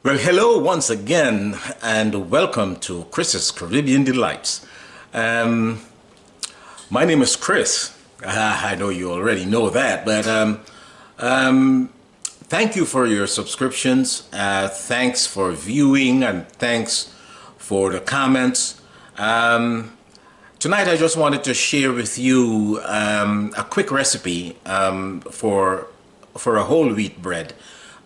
Well, hello once again, and welcome to Chris's Caribbean Delights. Um, my name is Chris. I know you already know that, but thank you for your subscriptions. Thanks for viewing, and thanks for the comments. Tonight, I just wanted to share with you a quick recipe for a whole wheat bread.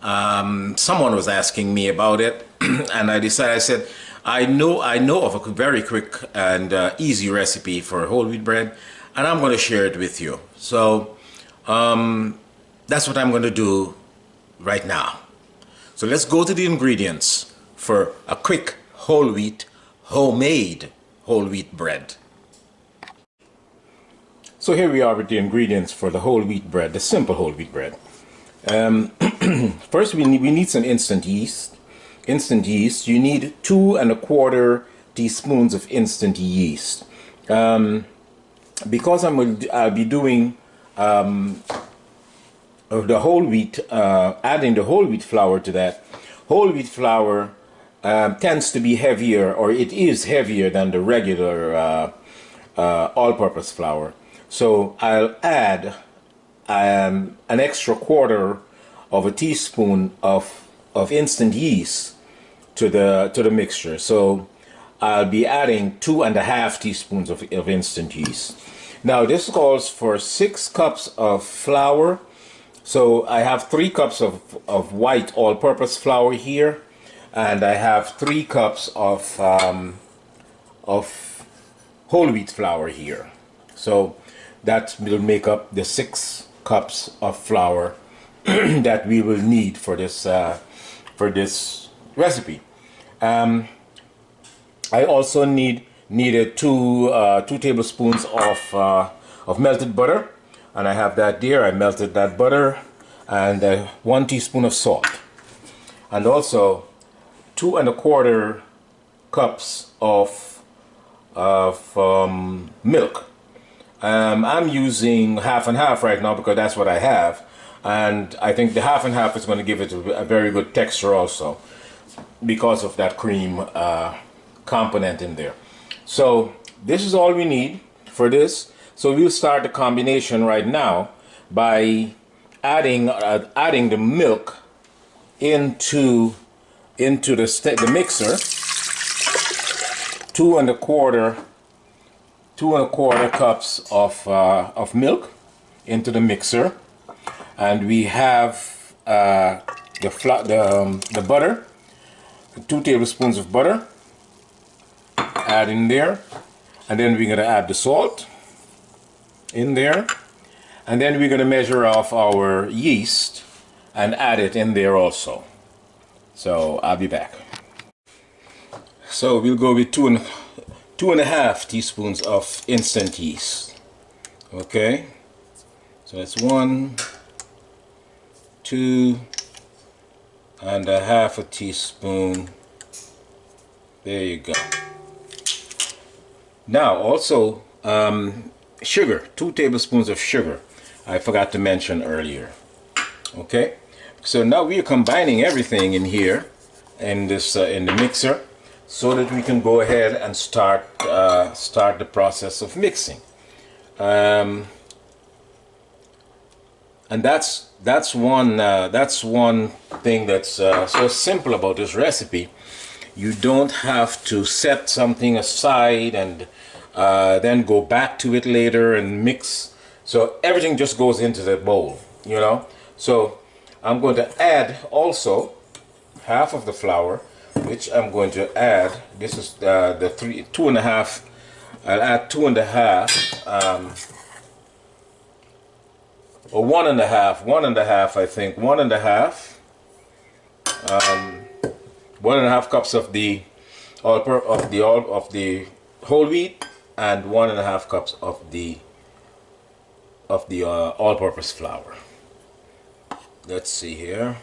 Someone was asking me about it, and I said, I know of a very quick and easy recipe for whole wheat bread, and I'm going to share it with you. So that's what I'm going to do right now. So let's go to the ingredients for a quick homemade whole wheat bread. So here we are with the ingredients for the whole wheat bread, the simple whole wheat bread. First, we need some instant yeast. Instant yeast. You need 2 1/4 teaspoons of instant yeast. Because I'll be doing the whole wheat, adding the whole wheat flour to that. Whole wheat flour tends to be heavier, or it is heavier than the regular all-purpose flour. So I'll add an extra 1/4 of a teaspoon of instant yeast to the mixture. So I'll be adding 2 1/2 teaspoons of instant yeast. Now this calls for 6 cups of flour. So I have 3 cups of white all-purpose flour here, and I have 3 cups of whole wheat flour here. So that will make up the 6 cups of flour that we will need for this recipe. I also needed 2 tablespoons of melted butter, and I have that there. I melted that butter, and 1 teaspoon of salt, and also 2 1/4 cups of milk. I'm using half and half right now because that's what I have, and I think the half and half is going to give it a very good texture also because of that cream component in there. So this is all we need for this. So we'll start the combination right now by adding the milk into the mixer. 2 1/4 cups of milk into the mixer, and we have the butter, 2 tablespoons of butter, add in there, and then we're going to add the salt in there, and then we're going to measure off our yeast and add it in there also. So I'll be back. So we'll go with 2 1/2 teaspoons of instant yeast. Okay, so that's 1, 2 1/2 teaspoon. There you go. Now also sugar, 2 tablespoons of sugar. I forgot to mention earlier. Okay, so now we are combining everything in here in this in the mixer, so that we can go ahead and start the process of mixing. And that's one thing that's so simple about this recipe. You don't have to set something aside and then go back to it later and mix. So everything just goes into the bowl, you know. So I'm going to add also half of the flour, which I'm going to add. This is the 2 1/2. I'll add 2 1/2, or 1 1/2, I think. 1 1/2. 1 1/2 cups of the whole wheat, and 1 1/2 cups of the all-purpose flour. Let's see here.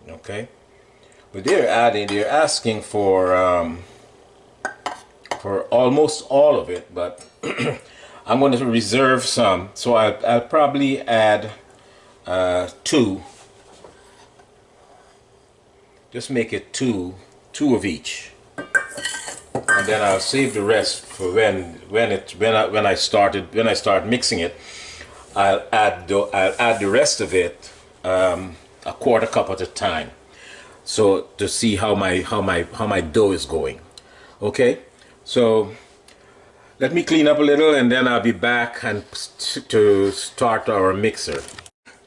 Okay, but they're asking for almost all of it, but I'm going to reserve some, so I'll probably add 2. Just make it two of each, and then I'll save the rest for when I start mixing it. I'll add the rest of it a quarter cup at a time, so to see how my dough is going. Okay, so let me clean up a little, and then I'll be back and to start our mixer.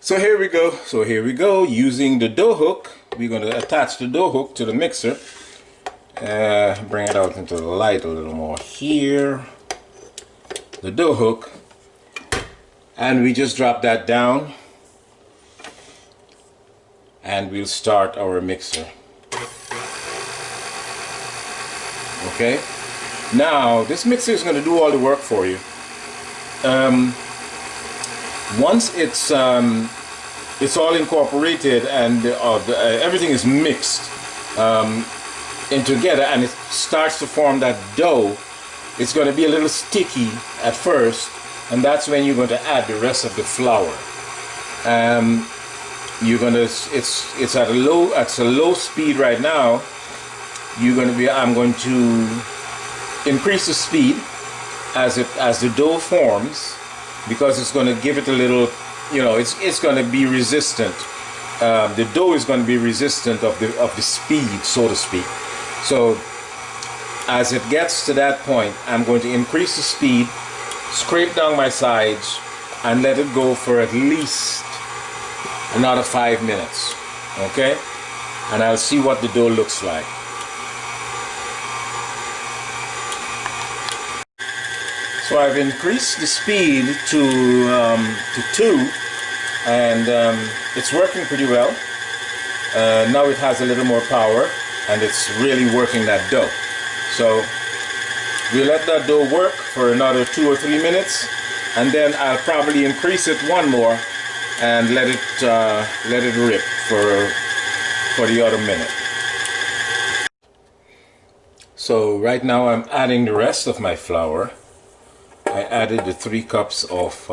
So here we go. Using the dough hook, we're going to attach the dough hook to the mixer. Bring it out into the light a little more here. The dough hook, and we just drop that down, and we'll start our mixer. Okay. Now this mixer is going to do all the work for you. Once it's all incorporated and everything is mixed in together, and it starts to form that dough, it's going to be a little sticky at first, and that's when you're going to add the rest of the flour. It's at a low speed right now. I'm going to increase the speed as the dough forms, because it's going to give it a little, it's going to be resistant. The dough is going to be resistant of the speed, so to speak. So as it gets to that point, I'm going to increase the speed, scrape down my sides, and let it go for at least another 5 minutes. Okay, and I'll see what the dough looks like. So I've increased the speed to 2, and it's working pretty well. Now it has a little more power, and it's really working that dough. So we let that dough work for another 2 or 3 minutes, and then I'll probably increase it one more and let it rip for the other minute. So right now I'm adding the rest of my flour. I added the 3 cups of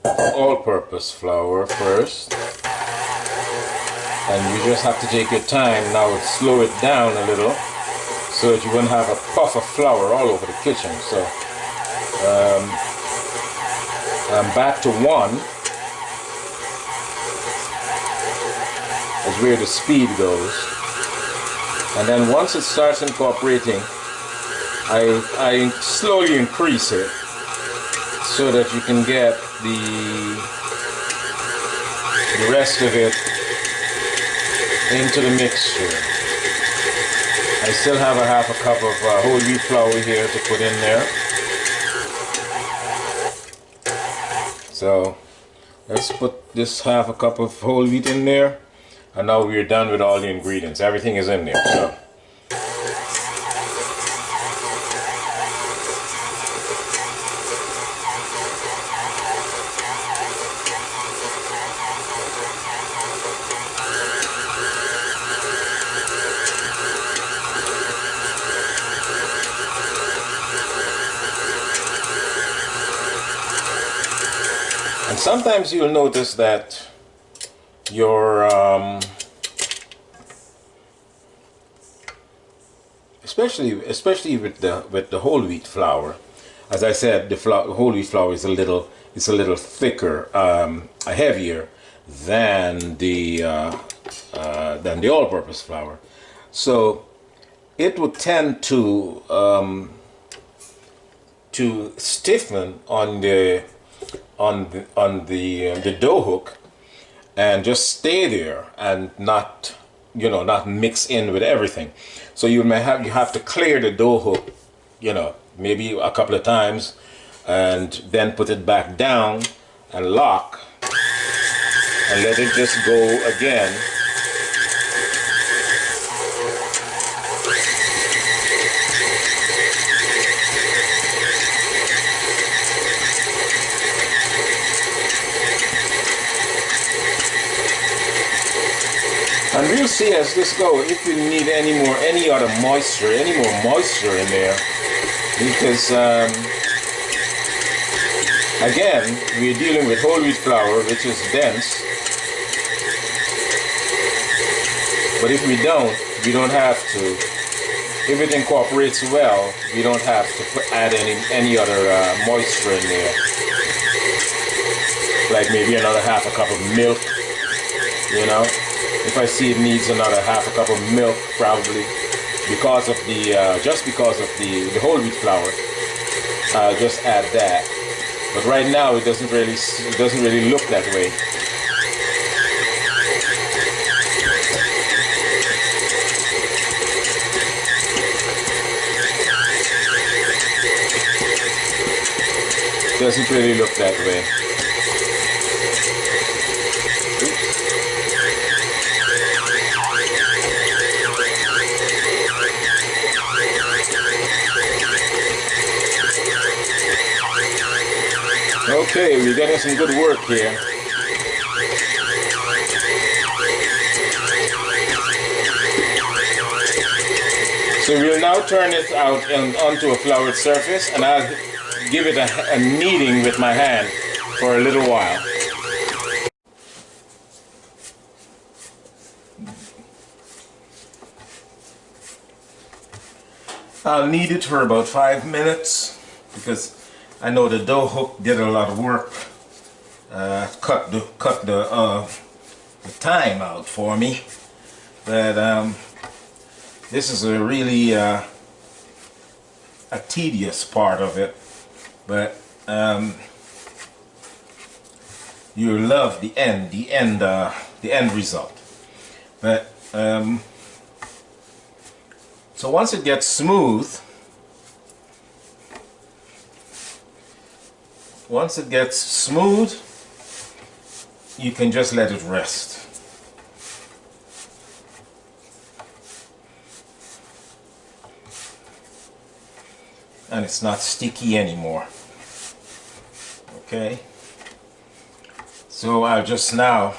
all-purpose flour first, and you just have to take your time now, slow it down a little so that you won't have a puff of flour all over the kitchen. So I'm back to 1 is where the speed goes, and then once it starts incorporating, I slowly increase it so that you can get the rest of it into the mixture. I still have a half a cup of whole wheat flour here to put in there. So let's put this half a cup of whole wheat in there, and now we're done with all the ingredients. Everything is in there. So and sometimes you'll notice that your especially with the whole wheat flour, as I said, the whole wheat flour is a little thicker, heavier than the all-purpose flour, so it would tend to stiffen on the dough hook and just stay there and not mix in with everything. So you have to clear the dough hook, maybe a couple of times, and then put it back down and lock and let it just go again. And we'll see as this goes if we need any more moisture in there, because Again, we're dealing with whole wheat flour, which is dense. But if we don't have to. If it incorporates well, we don't have to add any other moisture in there. Like maybe another half a cup of milk, you know. If I see it needs another half a cup of milk, probably because of the just because of the whole wheat flour, I'll just add that. But right now, it doesn't really look that way. Doesn't really look that way. Okay, we're getting some good work here. So we'll now turn it out onto a floured surface, and I'll give it a kneading with my hand for a little while. I'll knead it for about 5 minutes because I know the dough hook did a lot of work. Cut the time out for me, but this is a really a tedious part of it. But you love the end result. But so once it gets smooth, you can just let it rest. And it's not sticky anymore. Okay, so I'll just now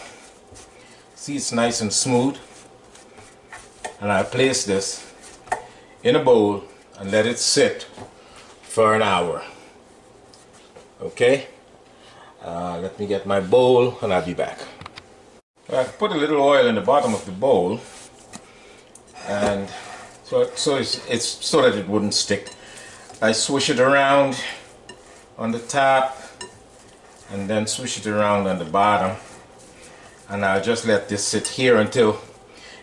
see it's nice and smooth, and I'll place this in a bowl and let it sit for an hour. Okay, let me get my bowl and I'll be back. I put a little oil in the bottom of the bowl, and so it's so that it wouldn't stick. I swish it around on the top and then swish it around on the bottom, and I'll just let this sit here until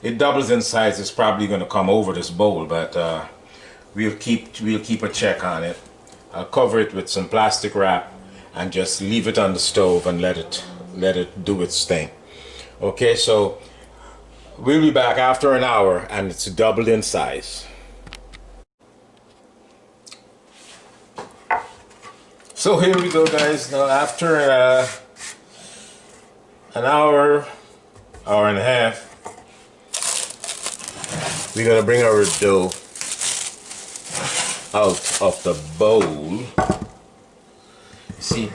it doubles in size. It's probably going to come over this bowl, but we'll keep a check on it. I'll cover it with some plastic wrap and just leave it on the stove and let it do its thing. Okay, so we'll be back after an hour and it's doubled in size. So here we go, guys. Now after an hour and a half, we're gonna bring our dough out of the bowl. You see,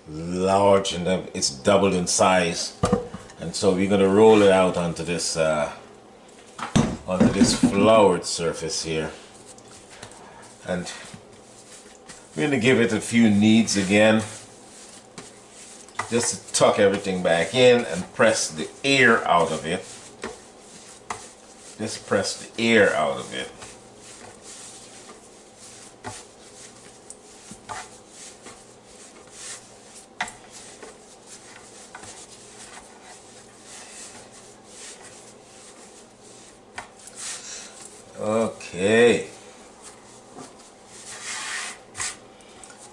large, and then it's doubled in size, and so we're gonna roll it out onto this floured surface here, and we're going to give it a few kneads again, just to tuck everything back in and press the air out of it. Just press the air out of it. Okay.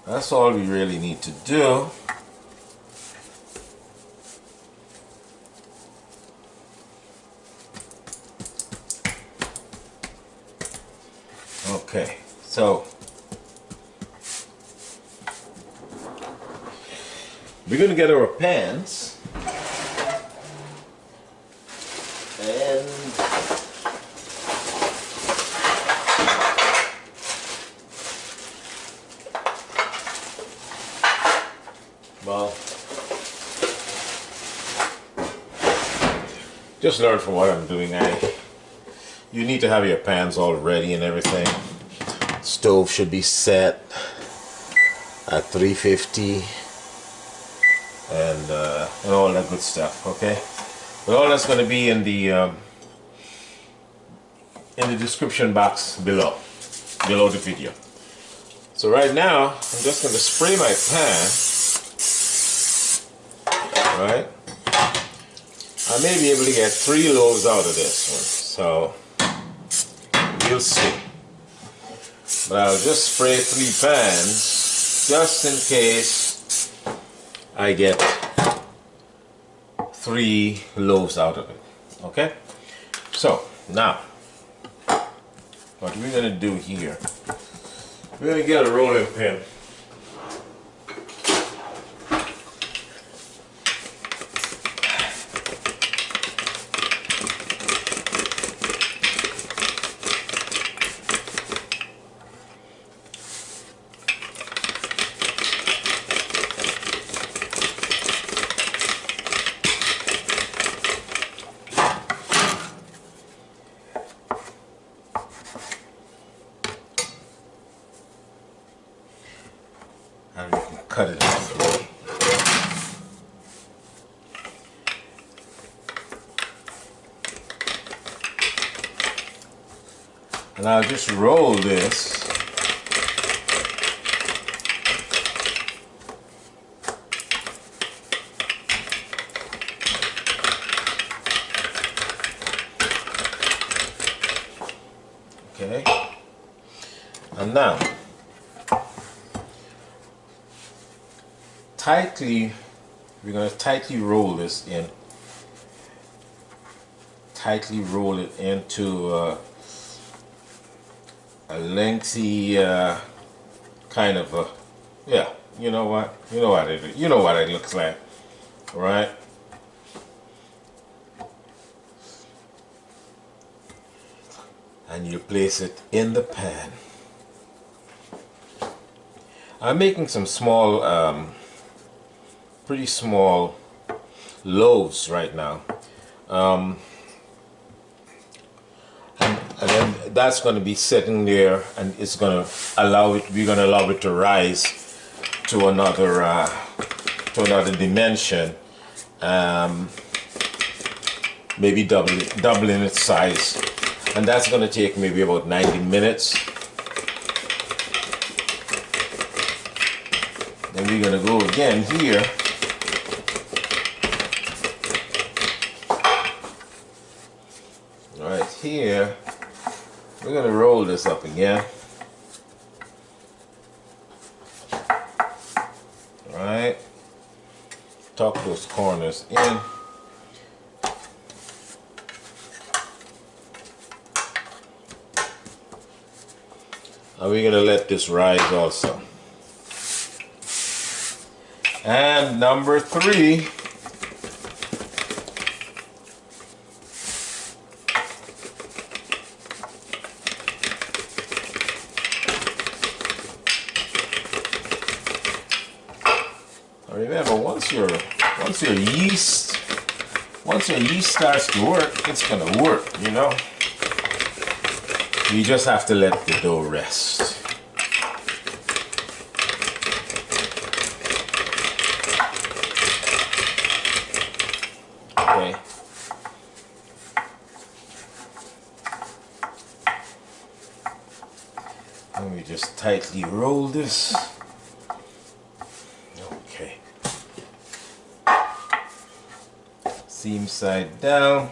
That's all we really need to do. Okay, so we're going to get our pans, and well, just learn from what I'm doing. You need to have your pans all ready and everything. Stove should be set. at 350 and all that good stuff. Okay, but all that's going to be in the description box below the video. So right now I'm just going to spray my pan. Right, I may be able to get 3 loaves out of this one, so we'll see. But I'll just spray 3 pans just in case I get 3 loaves out of it. Okay, so now what we're going to do here, we're going to get a rolling pin. And we can cut it out the way. And I'll just roll this. Okay. And now we're going to tightly roll this in. Tightly roll it into a lengthy kind of a, yeah, you know what it looks like, right? And you place it in the pan. I'm making some small pretty small loaves right now, and then that's going to be sitting there, and it's going to allow it. We're going to allow it to rise to another dimension, maybe doubling its size, and that's going to take maybe about 90 minutes. Then we're going to go again here. Right here, we're going to roll this up again. Right, tuck those corners in. And we're going to let this rise also. And number 3. Remember, once your yeast starts to work, it's gonna work, you know. You just have to let the dough rest. Okay. Let me just tightly roll this. Okay. Seam side down.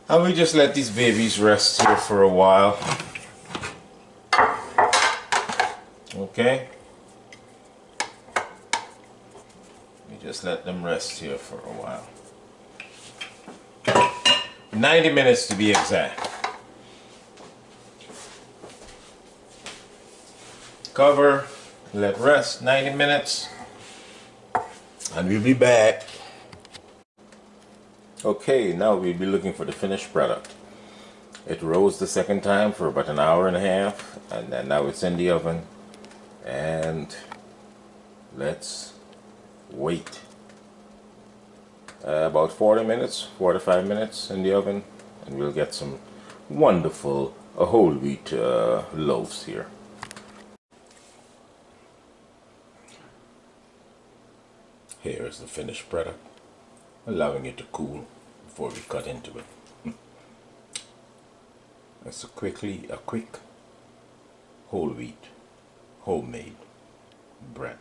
And we just let these babies rest here for a while. Okay. We just let them rest here for a while. 90 minutes to be exact. Cover, let rest 90 minutes, and we'll be back. Okay, now we'll be looking for the finished product. It rose the second time for about an hour and a half, and then now it's in the oven, and let's wait about 40 minutes, 45 minutes in the oven, and we'll get some wonderful whole wheat loaves here. Here is the finished product, allowing it to cool before we cut into it. That's a quick whole wheat homemade bread.